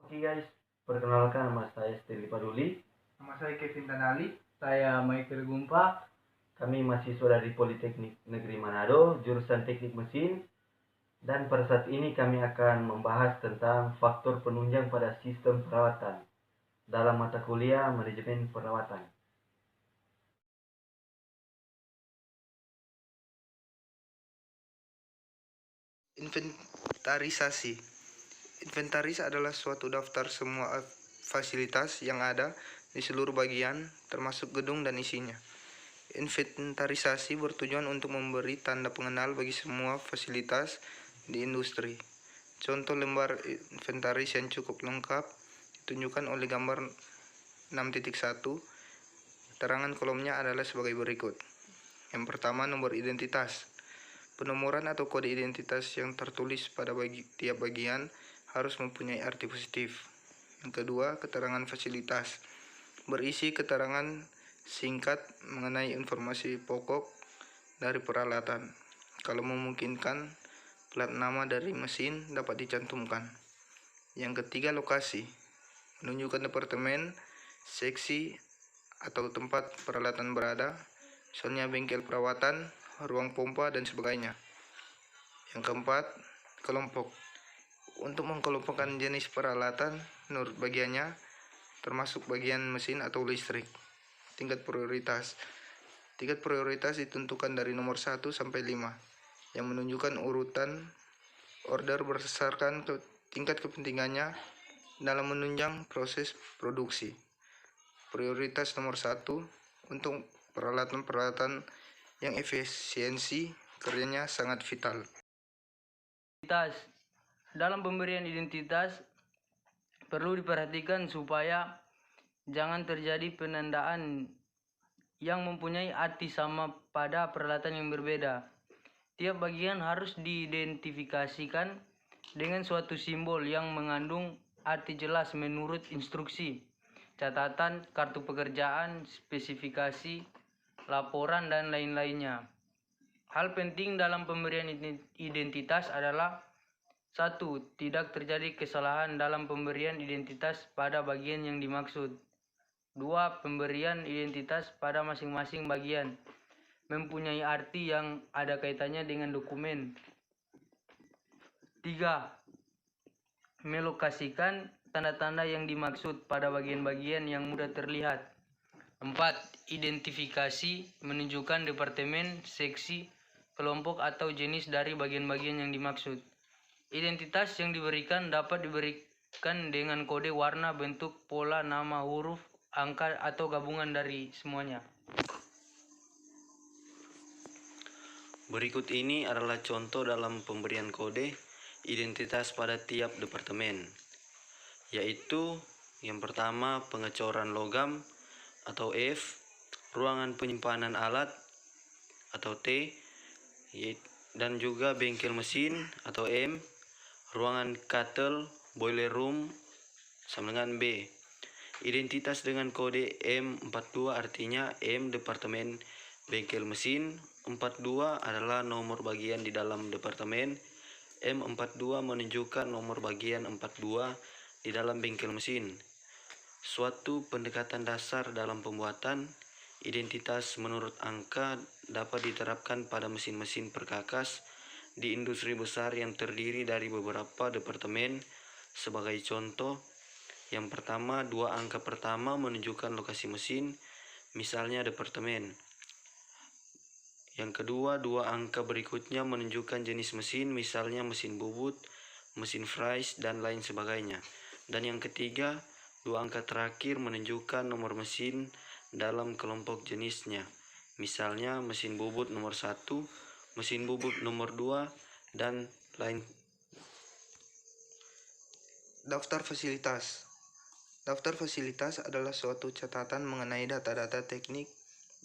Oke guys, perkenalkan nama saya Steli Paduli. Nama saya Kevin Danali. Saya Michael Gumpa. Kami mahasiswa dari Politeknik Negeri Manado, jurusan Teknik Mesin. Dan pada saat ini kami akan membahas tentang faktor penunjang pada sistem perawatan dalam mata kuliah manajemen perawatan. Inventarisasi. Inventaris adalah suatu daftar semua fasilitas yang ada di seluruh bagian, termasuk gedung dan isinya. Inventarisasi bertujuan untuk memberi tanda pengenal bagi semua fasilitas di industri. Contoh lembar inventaris yang cukup lengkap ditunjukkan oleh gambar 6.1. Keterangan kolomnya adalah sebagai berikut. Yang pertama, nomor identitas. Penomoran atau kode identitas yang tertulis pada tiap bagian harus mempunyai arti positif. Yang kedua, keterangan fasilitas. Berisi keterangan singkat mengenai informasi pokok dari peralatan. Kalau memungkinkan, plat nama dari mesin dapat dicantumkan. Yang ketiga, lokasi. Menunjukkan departemen, seksi, atau tempat peralatan berada, misalnya bengkel perawatan, ruang pompa, dan sebagainya. Yang keempat, kelompok. Untuk mengkelompokkan jenis peralatan menurut bagiannya, termasuk bagian mesin atau listrik. Tingkat prioritas. Tingkat prioritas ditentukan dari nomor 1 sampai 5, yang menunjukkan urutan order berdasarkan tingkat kepentingannya dalam menunjang proses produksi. Prioritas nomor 1 untuk peralatan-peralatan yang efisiensi kerjanya sangat vital. Dalam pemberian identitas perlu diperhatikan supaya jangan terjadi penandaan yang mempunyai arti sama pada peralatan yang berbeda. Tiap bagian harus diidentifikasikan dengan suatu simbol yang mengandung arti jelas menurut instruksi, catatan, kartu pekerjaan, spesifikasi, laporan, dan lain-lainnya. Hal penting dalam pemberian identitas adalah: 1. Tidak terjadi kesalahan dalam pemberian identitas pada bagian yang dimaksud. 2. Pemberian identitas pada masing-masing bagian mempunyai arti yang ada kaitannya dengan dokumen. 3. Melokasikan tanda-tanda yang dimaksud pada bagian-bagian yang mudah terlihat. 4. Identifikasi menunjukkan departemen, seksi, kelompok, atau jenis dari bagian-bagian yang dimaksud. Identitas yang diberikan dapat diberikan dengan kode, warna, bentuk, pola, nama, huruf, angka, atau gabungan dari semuanya. Berikut ini adalah contoh dalam pemberian kode identitas pada tiap departemen, yaitu yang pertama pengecoran logam atau F, ruangan penyimpanan alat atau T, dan juga bengkel mesin atau M, ruangan cuttle, boiler room sama dengan B. Identitas dengan kode M42 artinya M departemen bengkel mesin, 42 adalah nomor bagian di dalam departemen, M42 menunjukkan nomor bagian 42 di dalam bengkel mesin. Suatu pendekatan dasar dalam pembuatan identitas menurut angka dapat diterapkan pada mesin-mesin perkakas di industri besar yang terdiri dari beberapa departemen. Sebagai contoh, yang pertama, 2 angka pertama menunjukkan lokasi mesin, misalnya departemen. Yang kedua, 2 angka berikutnya menunjukkan jenis mesin, misalnya mesin bubut, mesin fries, dan lain sebagainya. Dan yang ketiga, 2 angka terakhir menunjukkan nomor mesin dalam kelompok jenisnya, misalnya mesin bubut nomor 1, mesin bubut nomor 2, dan lain. Daftar fasilitas. Daftar fasilitas adalah suatu catatan mengenai data-data teknik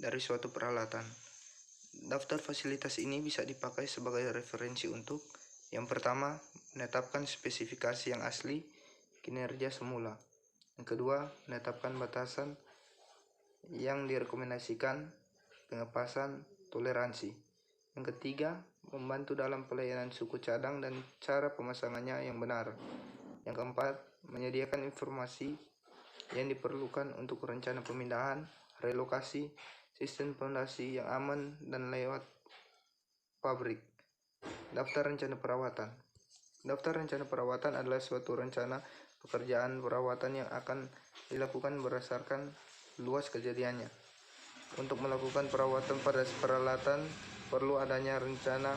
dari suatu peralatan. Daftar fasilitas ini bisa dipakai sebagai referensi untuk: yang pertama, menetapkan spesifikasi yang asli, kinerja semula. Yang kedua, menetapkan batasan yang direkomendasikan, pengepasan, toleransi. Yang ketiga, membantu dalam pelayanan suku cadang dan cara pemasangannya yang benar. Yang keempat, menyediakan informasi yang diperlukan untuk rencana pemindahan, relokasi, sistem fondasi yang aman, dan lewat pabrik. Daftar rencana perawatan. Daftar rencana perawatan adalah suatu rencana pekerjaan perawatan yang akan dilakukan berdasarkan luas kejadiannya. Untuk melakukan perawatan pada peralatan, perlu adanya rencana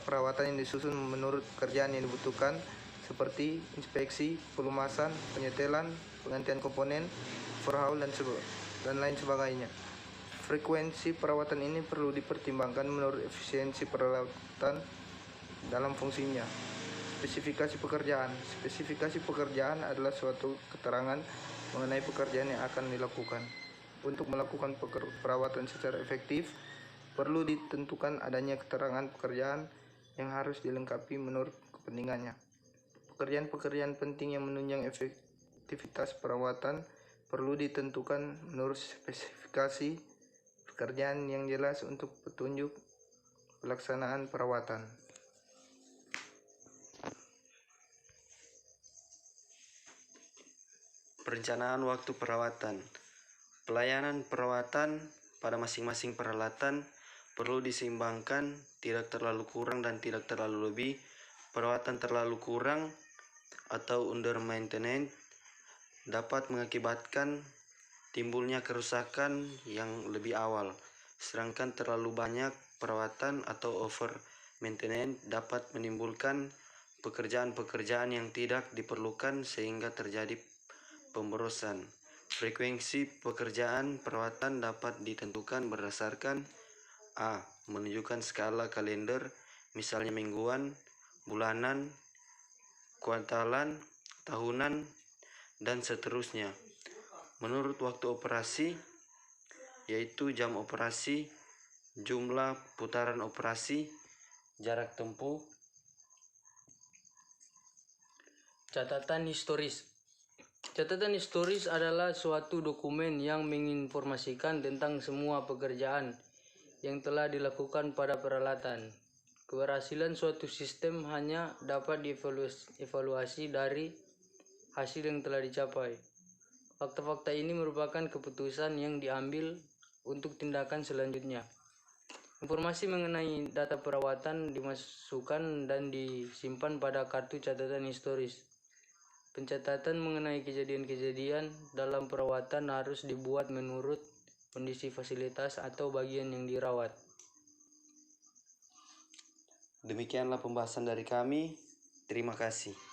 perawatan yang disusun menurut pekerjaan yang dibutuhkan, seperti inspeksi, pelumasan, penyetelan, penggantian komponen, overhaul, dan lain sebagainya. Frekuensi perawatan ini perlu dipertimbangkan menurut efisiensi peralatan dalam fungsinya. Spesifikasi pekerjaan. Spesifikasi pekerjaan adalah suatu keterangan mengenai pekerjaan yang akan dilakukan. Untuk melakukan perawatan secara efektif, perlu ditentukan adanya keterangan pekerjaan yang harus dilengkapi menurut kepentingannya. Pekerjaan-pekerjaan penting yang menunjang efektivitas perawatan perlu ditentukan menurut spesifikasi pekerjaan yang jelas untuk petunjuk pelaksanaan perawatan. Perencanaan waktu perawatan. Pelayanan perawatan pada masing-masing peralatan perlu diseimbangkan, tidak terlalu kurang dan tidak terlalu lebih. Perawatan terlalu kurang atau under maintenance dapat mengakibatkan timbulnya kerusakan yang lebih awal, sedangkan terlalu banyak perawatan atau over maintenance dapat menimbulkan pekerjaan-pekerjaan yang tidak diperlukan sehingga terjadi pemborosan. Frekuensi pekerjaan perawatan dapat ditentukan berdasarkan A. Menunjukkan skala kalender, misalnya mingguan, bulanan, kuartalan, tahunan, dan seterusnya. Menurut waktu operasi, yaitu jam operasi, jumlah putaran operasi, jarak tempuh. Catatan historis. Catatan historis adalah suatu dokumen yang menginformasikan tentang semua pekerjaan yang telah dilakukan pada peralatan. Keberhasilan suatu sistem hanya dapat dievaluasi dari hasil yang telah dicapai. Fakta-fakta ini merupakan keputusan yang diambil untuk tindakan selanjutnya. Informasi mengenai data perawatan dimasukkan dan disimpan pada kartu catatan historis. Pencatatan mengenai kejadian-kejadian dalam perawatan harus dibuat menurut kondisi fasilitas atau bagian yang dirawat. Demikianlah pembahasan dari kami. Terima kasih.